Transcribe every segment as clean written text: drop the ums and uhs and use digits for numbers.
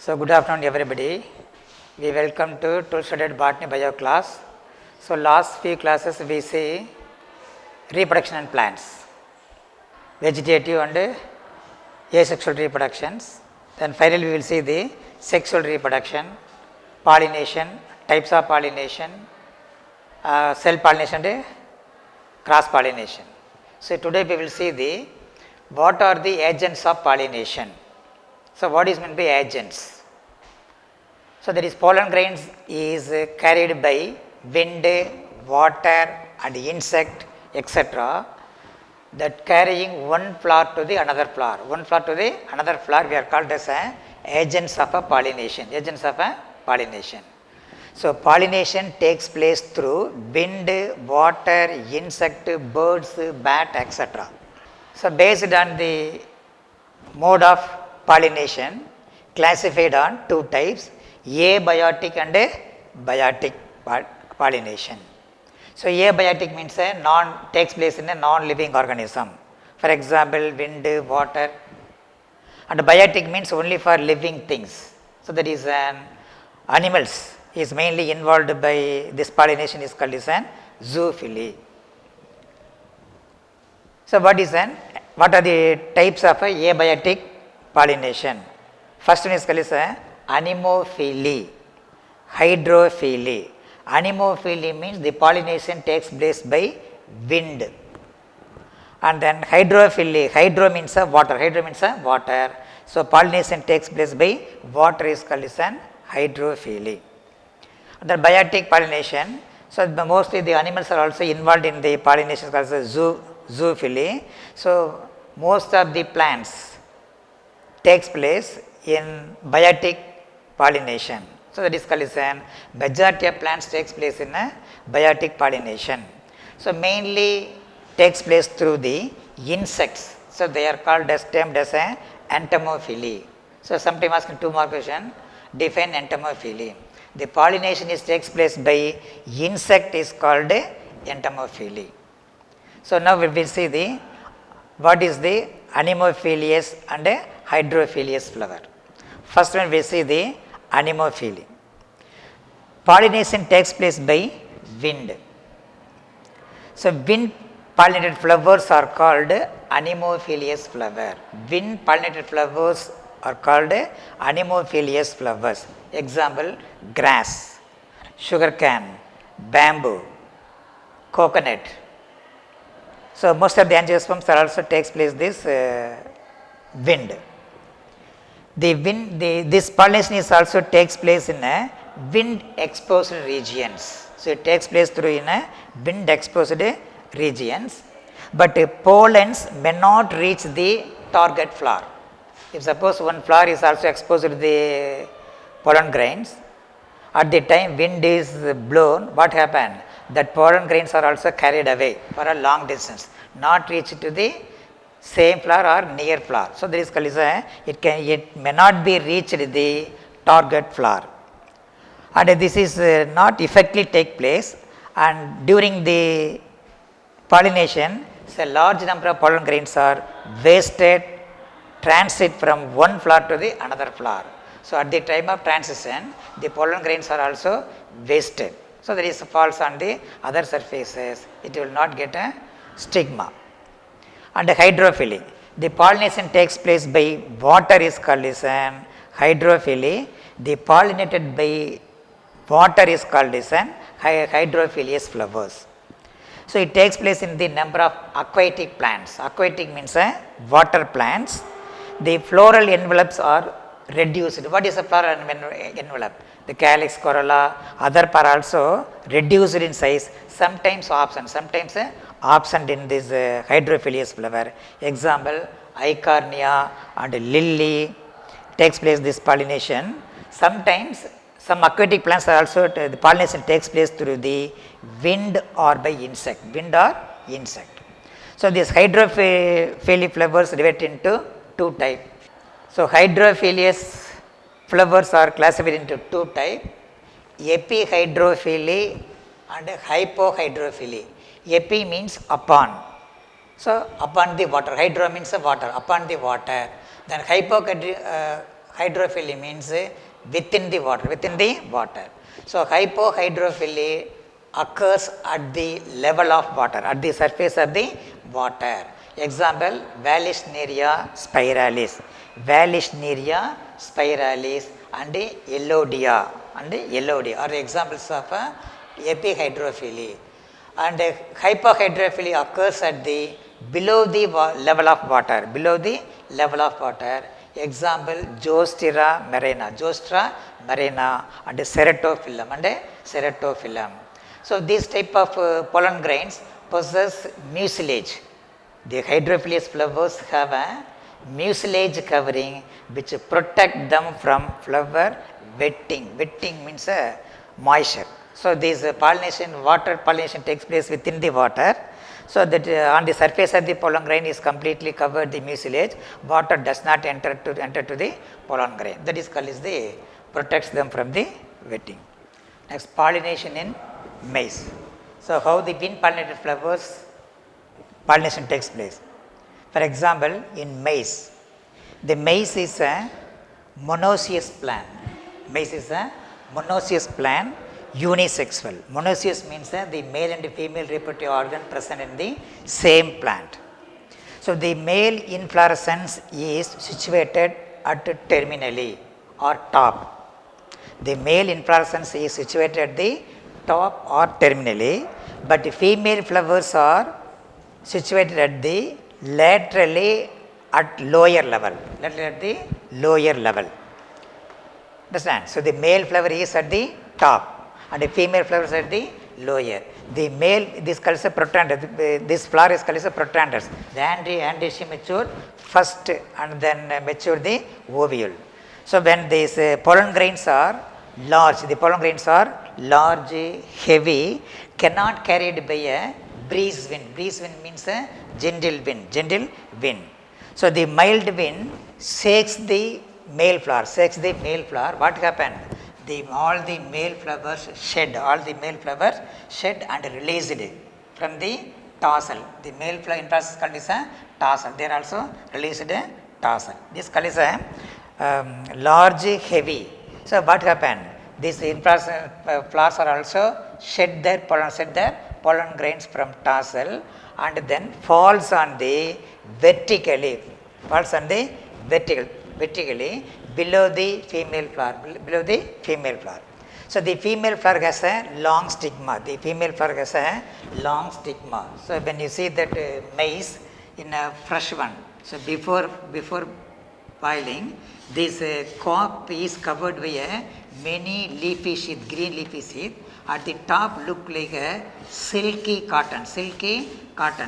So, good afternoon everybody. We welcome to 12th standard botany bio class. So, last few classes we see reproduction in plants, vegetative and asexual reproductions. Then finally we will see the sexual reproduction, pollination, types of pollination, cell pollination and cross pollination. So, today we will see what are the agents of pollination. So, what is meant by agents? So, that is pollen grains is carried by wind, water and insect etc. that carrying one flower to the another flower. One flower to the another flower we are called as agents of a pollination. Agents of a pollination. So, pollination takes place through wind, water, insect, birds, bat etc. So, based on the mode of pollination classified on two types, abiotic and biotic pollination. So, abiotic means takes place in a non-living organism, for example wind, water, and biotic means only for living things. So, that is animals is mainly involved by this pollination is called as an zoophily. So, what are the types of abiotic pollination? First one is called as anemophily, hydrophily. Anemophily means the pollination takes place by wind, and then hydrophily, hydro means water, so pollination takes place by water is called as an hydrophily. And then biotic pollination, so mostly the animals are also involved in the pollination called as zoophily. So, most of the plants takes place in biotic pollination. So, that is called as an majority of plants takes place in a biotic pollination. So, mainly takes place through the insects. So, they are called as termed as a entomophily. So, sometime asking two more questions, define entomophily. The pollination takes place by insect is called entomophily. So, now we will see what is the anemophilous and hydrophilous flower. First one we see the anemophily. Pollination takes place by wind. So, wind pollinated flowers are called anemophilous flower. Wind pollinated flowers are called anemophilous flowers. Example, grass, sugarcane, bamboo, coconut. So, most of the angiosperms are also takes place this wind. This pollination is also takes place in a wind exposed regions. So, it takes place through in a wind exposed regions, but pollens may not reach the target flower. If suppose one flower is also exposed to the pollen grains, at the time wind is blown, what happened? That pollen grains are also carried away for a long distance, not reached to the same flower or near flower. So, there is called it may not be reached the target flower, and this is not effectively take place, and during the pollination a large number of pollen grains are wasted transit from one flower to the another flower. So, at the time of transition the pollen grains are also wasted. So, there is falls on the other surfaces, it will not get a stigma. And hydrophily, the pollination takes place by water is called as an hydrophily. The pollinated by water is called as an hydrophilous flowers. So, it takes place in the number of aquatic plants. Aquatic means water plants. The floral envelopes are reduced. What is a floral envelope? The calyx, corolla, other part also reduced in size, sometimes absent in this hydrophilous flower. Example, eichhornia and lily takes place this pollination. Sometimes some aquatic plants are also the pollination takes place through the wind or by insect. So, these hydrophilic flowers divided into two types. So, hydrophilous flowers are classified into two types, epihydrophily and hypohydrophily. Epi means upon. So, upon the water, hydro means water, upon the water. Then Hydrophily means within the water, within the water. So hypohydrophily occurs at the level of water, at the surface of the water. Example, Vallisneria spiralis, Vallisneria spiralis and Elodea are examples of epihydrophily. And hypohydrophily occurs at the below the level of water, below the level of water. Example, Zostera marina and Ceratophyllum. So these type of pollen grains possess mucilage. The hydrophilous flowers have a mucilage covering which protect them from flower wetting. Wetting means moisture. So this pollination, water pollination takes place within the water. So that on the surface of the pollen grain is completely covered the mucilage. Water does not enter to the pollen grain. That is called protects them from the wetting. Next, pollination in maize. So how the wind pollinated flowers pollination takes place. For example, in maize, the maize is a monoecious plant. Maize is a monoecious plant, unisexual. Monoecious means the male and female reproductive organ present in the same plant. So the male inflorescence is situated at terminally or top. The male inflorescence is situated at the top or terminally, but the female flowers are situated at the laterally at lower level. Laterally at the lower level. Understand? So the male flower is at the top and the female flower is at the lower. The male, this called a protandus. This flower is called a protandus. The antecium mature first and then mature the ovule. So when these pollen grains are large, the pollen grains are large, heavy, cannot carried by a breeze wind. Breeze wind means a gentle wind. So the mild wind shakes the male flower. What happened? All the male flowers shed and released from the tassel. The male flower in process called is a tassel. They are also released a tassel. This called is a large, heavy. So what happened? These flowers are also shed their pollen grains from tassel and then falls on the vertically below the female flower. So the female flower has a long stigma. So when you see that maize in a fresh one, so before boiling, this cob is covered by a many leafy sheath, green leafy sheath. At the top look like a silky cotton,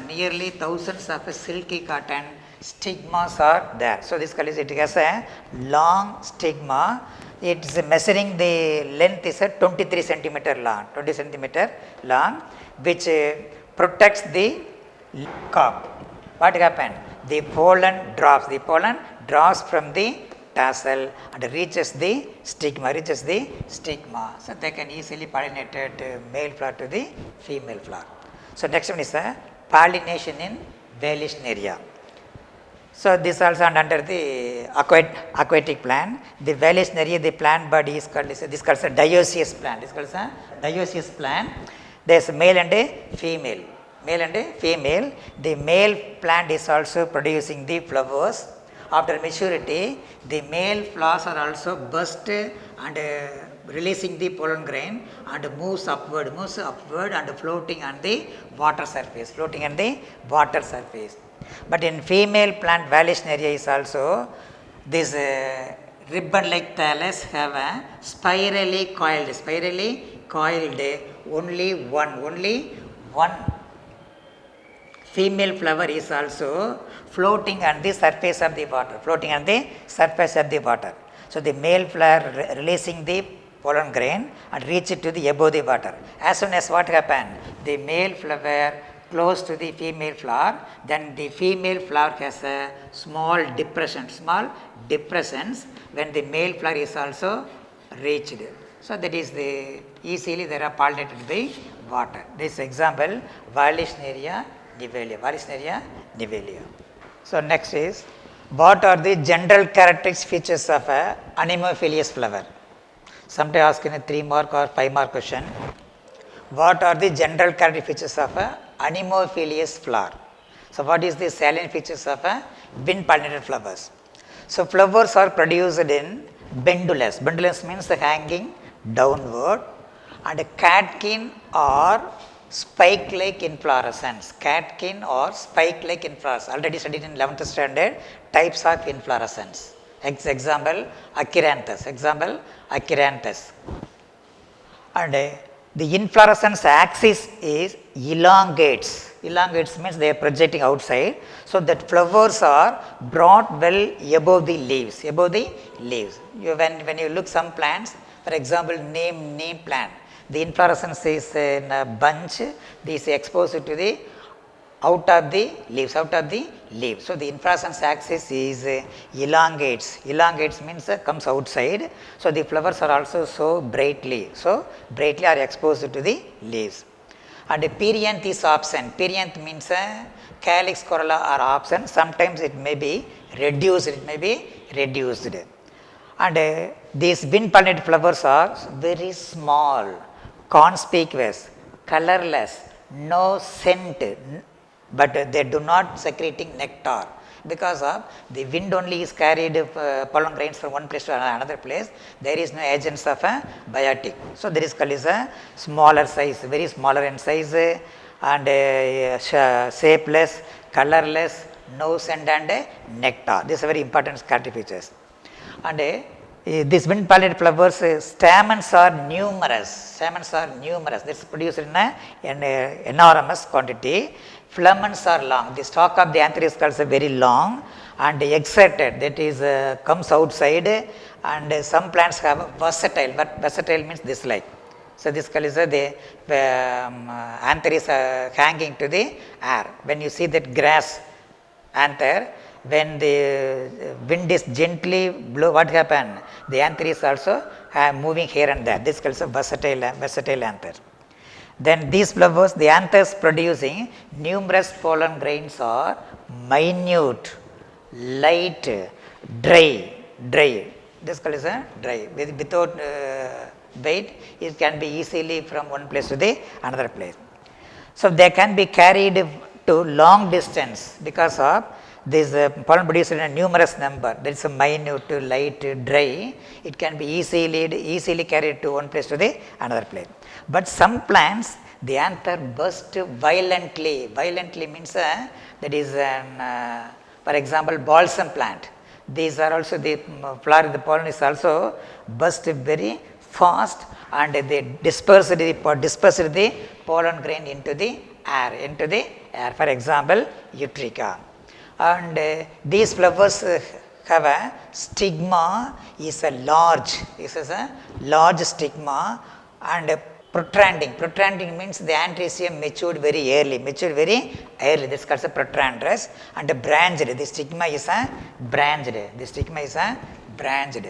nearly thousands of silky cotton stigmas are there. So this color it has a long stigma. It is measuring the length is a 23 centimeter long, which protects the cob. What happened? The pollen drops from the tassel and reaches the stigma. So they can easily pollinate male flower to the female flower. So next one is pollination in Vallisneria. So this also under the aquatic plant. The Vallisneria, the plant body is called a dioecious plant. There is male and a female. The male plant is also producing the flowers. After maturity, the male flowers are also burst and releasing the pollen grain and moves upward and floating on the water surface. But in female plant Vallisneria is also this ribbon-like thallus have a spirally coiled only one female flower is also floating on the surface of the water. So the male flower releasing the pollen grain and reach it to the above the water. As soon as what happened? The male flower close to the female flower, then the female flower has a small depressions when the male flower is also reached. So that is easily they are pollinated by water. This example Vallisneria nivelia. So next is What are the general characteristic features of a anemophilous flower? Sometimes ask in a 3 mark or 5 mark question. What are the general characteristic features of a anemophilous flower? So what is the salient features of a wind pollinated flowers? So flowers are produced in bundulus. Bundulus means hanging downward, and catkin or spike-like inflorescence. Catkin or spike-like inflorescence. Already studied in 11th standard types of inflorescence. Example Achyranthes. Example Achyranthes. And the inflorescence axis is elongates. Elongates means they are projecting outside. So that flowers are brought well above the leaves. Above the leaves. When you look some plants, for example, neem plant, the inflorescence is in a bunch. This is exposed to the out of the leaves. So the inflorescence axis is elongates. Elongates means comes outside. So the flowers are also so brightly are exposed to the leaves. And perianth is absent. Perianth means calyx corolla are absent. Sometimes it may be reduced. And these wind pollinated flowers are very small, conspicuous, colorless, no scent, but they do not secreting nectar, because of the wind only is carried pollen grains from one place to another place. There is no agents of a biotic. So there is called is a smaller size, very smaller in size, and shapeless, colorless, no scent and nectar. These are very important characteristic features. And these wind pollinated flowers, stamens are numerous. This is produced in an enormous quantity. Filaments are long. The stalk of the anther is also very long and exerted. That is comes outside. And some plants have versatile. But versatile means this like. So this is the anther is hanging to the air. When you see that grass anther, when the wind is gently blow, what happen? The anther is also moving here and there. This is called versatile anther. Then these flowers, the anthers producing numerous pollen grains are minute, light, dry. This is called dry. Without weight, it can be easily from one place to the another place. So they can be carried to long distance because of this pollen produced in a numerous number. There is a minute, light, dry. It can be easily carried to one place to the another place. But some plants, the anther burst violently. Violently means that is for example, balsam plant. These are also the flower, the pollen is also burst very fast, and they disperse the pollen grain into the air. For example, Eutrica. And these flowers have a stigma is a large stigma, and protruding means the anthrasium matured very early. This is called a protrudrous, and branched. The stigma is a branched. This stigma is a branched.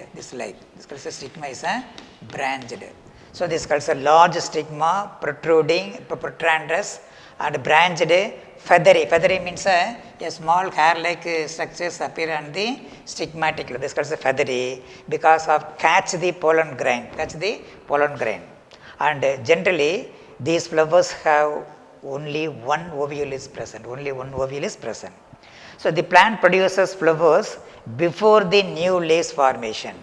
So this is called a large stigma, protrudrous, and branched. Feathery means a small hair-like structures appear on the stigmatic. This is called feathery because of catch the pollen grain. And generally, these flowers have only one ovule is present. So the plant produces flowers before the new leaves formation.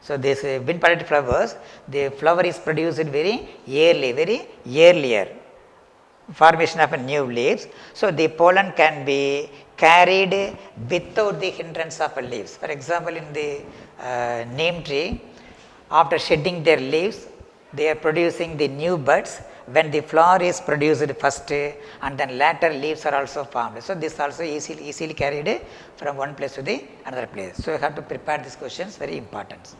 So this wind pollinated flowers, the flower is produced very earlier. Formation of a new leaves. So the pollen can be carried without the hindrance of leaves. For example, in the neem tree, after shedding their leaves, they are producing the new buds. When the flower is produced first, and then later leaves are also formed. So this also easily carried from one place to the another place. So you have to prepare these questions, very important.